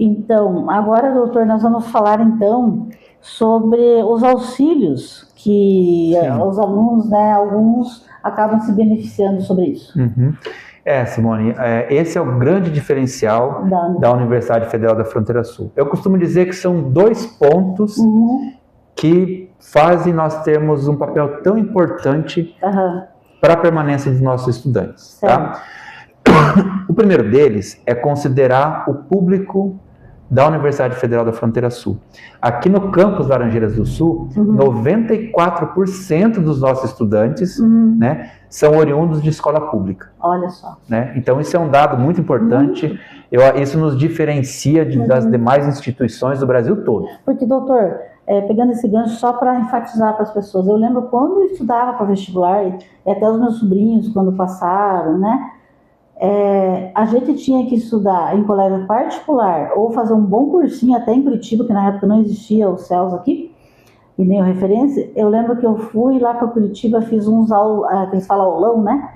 Então, agora, doutor, nós vamos falar, então, sobre os auxílios que os alunos, né, alguns acabam se beneficiando sobre isso. Simone, esse é o grande diferencial da Universidade Federal da Fronteira Sul. Eu costumo dizer que são 2 pontos que fazem nós termos um papel tão importante para a permanência dos nossos estudantes. Tá? O primeiro deles é considerar o público da Universidade Federal da Fronteira Sul. Aqui no campus Laranjeiras do Sul, 94% dos nossos estudantes, né, são oriundos de escola pública. Olha só. Né? Então, isso é um dado muito importante. Isso nos diferencia das demais instituições do Brasil todo. Porque, doutor, pegando esse gancho só para enfatizar para as pessoas, eu lembro quando eu estudava para vestibular, e até os meus sobrinhos, quando passaram, né? A gente tinha que estudar em colégio particular ou fazer um bom cursinho até em Curitiba, que na época não existia o CELS aqui, e nem o referência. Eu lembro que eu fui lá para Curitiba, fiz uns que eles falam aulão, né?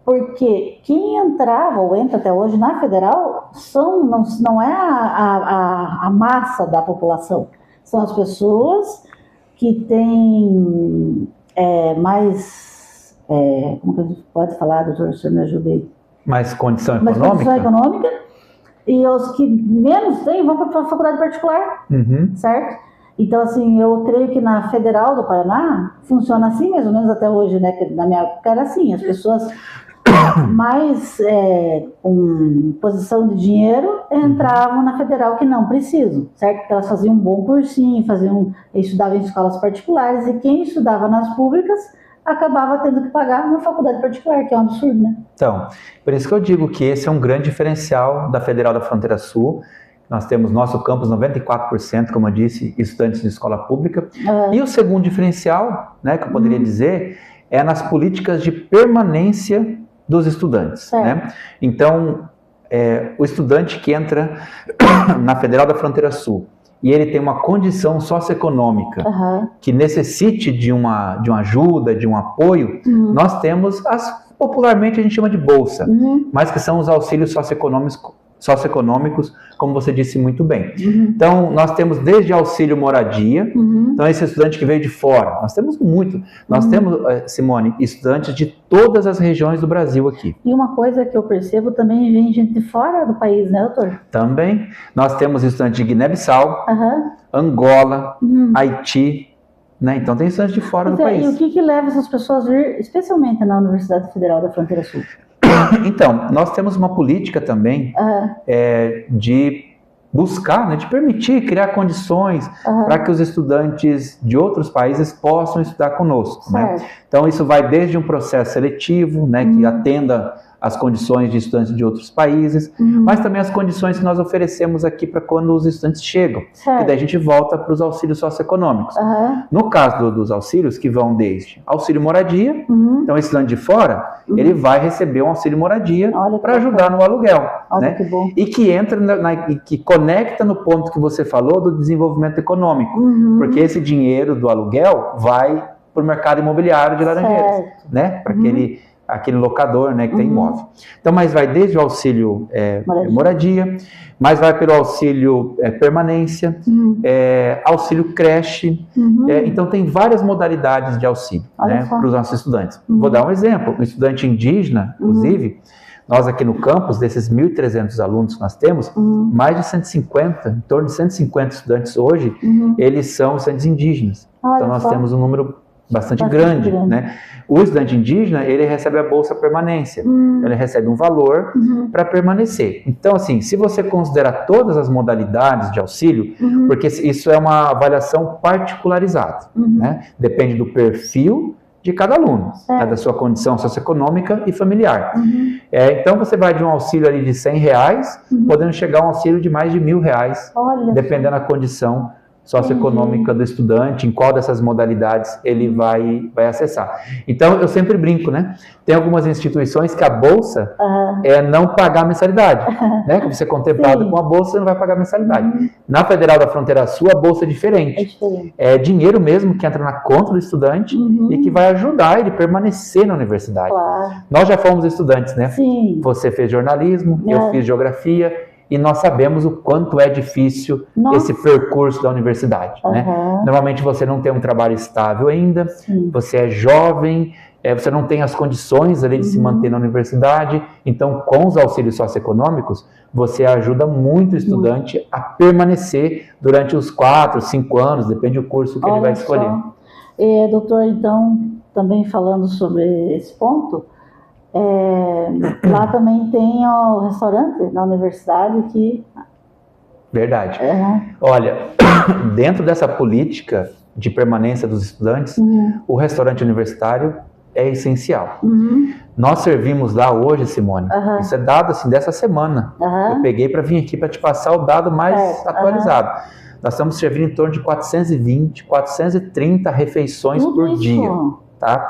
Porque quem entrava ou entra até hoje na Federal não é a massa da população, são as pessoas que têm mais, como que a gente pode falar, doutor, o senhor me ajuda aí? Mais condição econômica? Mais condição econômica, e os que menos têm vão para a faculdade particular, certo? Então, assim, eu creio que na Federal do Paraná funciona assim, mais ou menos até hoje, né? Que na minha época era assim, as pessoas mais com posição de dinheiro entravam na Federal que não precisam, certo? Porque elas faziam um bom cursinho, estudavam em escolas particulares, e quem estudava nas públicas acabava tendo que pagar uma faculdade particular, que é um absurdo, né? Então, por isso que eu digo que esse é um grande diferencial da Federal da Fronteira Sul. Nós temos nosso campus 94%, como eu disse, estudantes de escola pública. E o segundo diferencial, né, que eu poderia dizer, é nas políticas de permanência dos estudantes. Né? Então, o estudante que entra na Federal da Fronteira Sul e ele tem uma condição socioeconômica que necessite de uma ajuda, de um apoio, nós temos, popularmente a gente chama de bolsa, mas que são os auxílios socioeconômicos, como você disse muito bem. Então, nós temos desde auxílio moradia, então esse estudante que veio de fora, nós temos muito, nós temos, Simone, estudantes de todas as regiões do Brasil aqui. E uma coisa que eu percebo também, vem gente de fora do país, né, doutor? Também, nós temos estudantes de Guiné-Bissau, Angola, Haiti, né? Então tem estudantes de fora do país. E o que leva essas pessoas a vir, especialmente na Universidade Federal da Fronteira Sul? Então, nós temos uma política também de buscar, né, de permitir, criar condições para que os estudantes de outros países possam estudar conosco. Né? Então, isso vai desde um processo seletivo, né, que atenda às condições de estudantes de outros países, mas também as condições que nós oferecemos aqui para quando os estudantes chegam. E daí a gente volta para os auxílios socioeconômicos. No caso dos auxílios, que vão desde auxílio moradia, então esse estudante de fora, ele vai receber um auxílio moradia para ajudar no aluguel. Né? Que bom. E que entra, e que conecta no ponto que você falou do desenvolvimento econômico, porque esse dinheiro do aluguel vai para o mercado imobiliário de Laranjeiras, né? Para aquele locador, né, que tem imóvel. Então, mas vai desde o auxílio moradia, mas vai pelo auxílio permanência, auxílio creche. Então, tem várias modalidades de auxílio, né, para os nossos estudantes. Vou dar um exemplo. Um estudante indígena, inclusive, nós aqui no campus, desses 1.300 alunos que nós temos, mais de 150, em torno de 150 estudantes hoje, eles são estudantes indígenas. Então, nós temos um número bastante grande, né? O estudante indígena, ele recebe a bolsa permanência, ele recebe um valor para permanecer. Então, assim, se você considerar todas as modalidades de auxílio, porque isso é uma avaliação particularizada, né? Depende do perfil de cada aluno, né? Da sua condição socioeconômica e familiar. Então, você vai de um auxílio ali de R$100, podendo chegar a um auxílio de mais de R$1.000, dependendo da condição socioeconômica do estudante, em qual dessas modalidades ele vai acessar. Então, eu sempre brinco, né? Tem algumas instituições que a bolsa é não pagar mensalidade, né? Que você é contemplado com a bolsa, você não vai pagar mensalidade. Na Federal da Fronteira Sul, a bolsa é diferente. É dinheiro mesmo que entra na conta do estudante e que vai ajudar ele a permanecer na universidade. Nós já fomos estudantes, né? Você fez jornalismo, eu fiz geografia, e nós sabemos o quanto é difícil esse percurso da universidade, né? Normalmente você não tem um trabalho estável ainda, você é jovem, você não tem as condições ali de se manter na universidade, então com os auxílios socioeconômicos, você ajuda muito o estudante a permanecer durante os 4, 5 anos, depende do curso que ele vai escolher. Doutor, então, também falando sobre esse ponto, lá também tem o restaurante na universidade que... Verdade. Olha, dentro dessa política de permanência dos estudantes, o restaurante universitário é essencial. Nós servimos lá hoje, Simone, isso é dado assim dessa semana. Eu peguei para vir aqui para te passar o dado mais atualizado. Nós estamos servindo em torno de 420, 430 refeições por dia. Tá?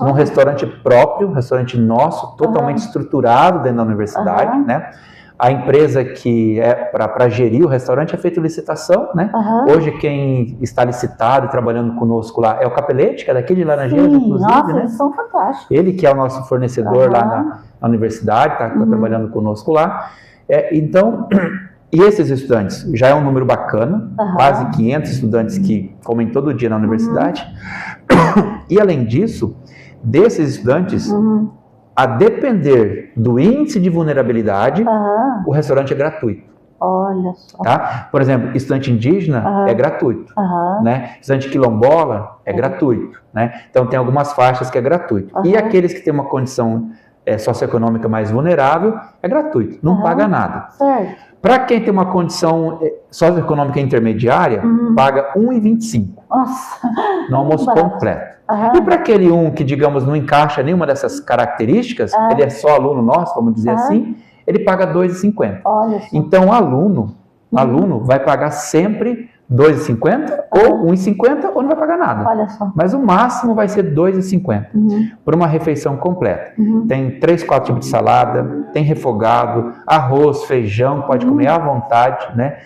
Num restaurante próprio, um restaurante nosso, totalmente estruturado dentro da universidade, né? A empresa que é para gerir o restaurante é feita licitação, né? Hoje quem está licitado e trabalhando conosco lá é o Capelete, que é daqui de Laranjeiras, inclusive. Nossa, né? Eles são fantásticos. Ele que é o nosso fornecedor lá na universidade, está trabalhando conosco lá. Então, e esses estudantes, já é um número bacana, quase 500 estudantes que comem todo dia na universidade. E além disso, desses estudantes, a depender do índice de vulnerabilidade, o restaurante é gratuito. Olha só. Tá? Por exemplo, estudante indígena é gratuito. Né? Estudante quilombola é gratuito. Né? Então tem algumas faixas que é gratuito. E aqueles que têm uma condição socioeconômica mais vulnerável, é gratuito, não paga nada. Para quem tem uma condição socioeconômica intermediária, paga R$ 1,25 no almoço completo. E para aquele que, digamos, não encaixa nenhuma dessas características, ele é só aluno nosso, vamos dizer assim, ele paga R$ 2,50. Então, aluno vai pagar sempre R$ 2,50 ou R$ 1,50 ou não vai pagar nada. Olha só. Mas o máximo vai ser R$ 2,50 por uma refeição completa. Tem 3, 4 tipos de salada, tem refogado, arroz, feijão, pode comer à vontade, né?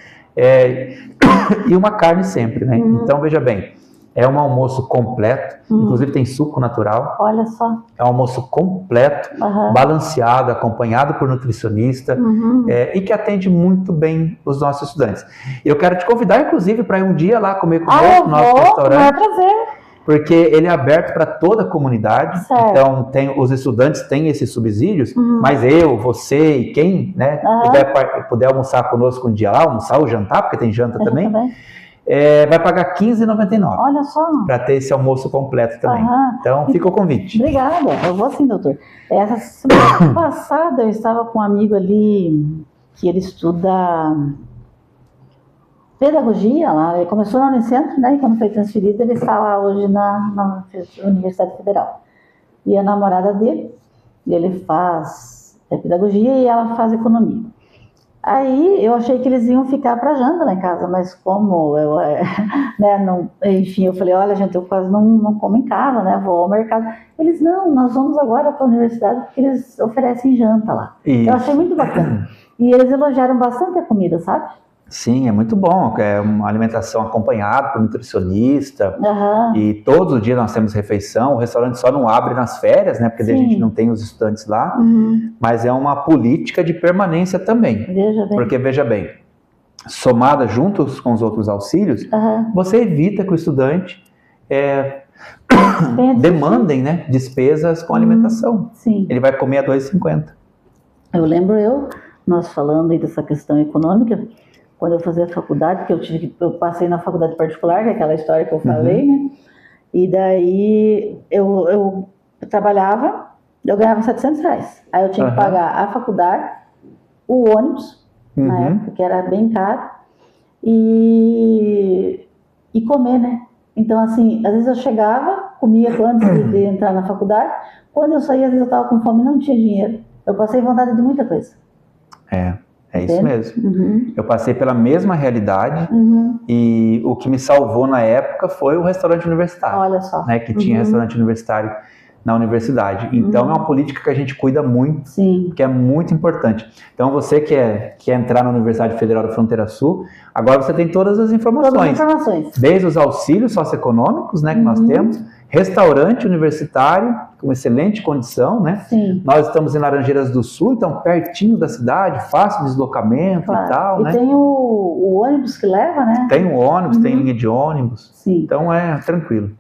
E uma carne sempre, né? Então, veja bem, é um almoço completo, inclusive tem suco natural. Olha só. É um almoço completo, balanceado, acompanhado por nutricionista e que atende muito bem os nossos estudantes. Eu quero te convidar, inclusive, para ir um dia lá comer conosco no nosso restaurante. É um prazer. Porque ele é aberto para toda a comunidade, então os estudantes têm esses subsídios, mas eu, você e quem puder almoçar conosco um dia lá, almoçar ou jantar, porque tem janta também. Vai pagar R$ 15,99. Olha só. Para ter esse almoço completo também. Então, fica o convite. Obrigada. Eu vou sim, doutor. Essa semana passada eu estava com um amigo ali que ele estuda pedagogia lá. Ele começou na Unicentro, né? E quando foi transferido, ele está lá hoje na Universidade Federal. E a namorada dele, ele faz pedagogia e ela faz economia. Aí eu achei que eles iam ficar para janta lá em casa, mas como eu, enfim, eu falei, olha gente, eu quase não como em casa, né, vou ao mercado. Eles, não, nós vamos agora para a universidade porque eles oferecem janta lá. Isso. Eu achei muito bacana. E eles elogiaram bastante a comida, sabe? Sim, é muito bom, é uma alimentação acompanhada por nutricionista, e todos os dias nós temos refeição, o restaurante só não abre nas férias, né, porque daí a gente não tem os estudantes lá, mas é uma política de permanência também, porque veja bem, somada juntos com os outros auxílios, você evita que o estudante demandem, né, despesas com alimentação. Ele vai comer a R$ 2,50. Eu lembro nós falando aí dessa questão econômica, quando eu fazia faculdade, que eu passei na faculdade particular, que é aquela história que eu falei, né? E daí eu trabalhava, eu ganhava R$700. Aí eu tinha que pagar a faculdade, o ônibus, na época, que era bem caro, e comer, né? Então, assim, às vezes eu chegava, comia antes de entrar na faculdade, quando eu saía, às vezes eu estava com fome e não tinha dinheiro. Eu passei vontade de muita coisa. É isso mesmo. Eu passei pela mesma realidade e o que me salvou na época foi o restaurante universitário. Olha só. Né, que tinha restaurante universitário na universidade. Então é uma política que a gente cuida muito, que é muito importante. Então você que quer entrar na Universidade Federal da Fronteira Sul, agora você tem todas as informações. Desde os auxílios socioeconômicos, né, que nós temos, restaurante universitário, com excelente condição, né? Sim. Nós estamos em Laranjeiras do Sul, então pertinho da cidade, fácil deslocamento Claro. e tal, E né? tem o ônibus que leva, né? Tem um ônibus, tem linha de ônibus, Sim. então é tranquilo.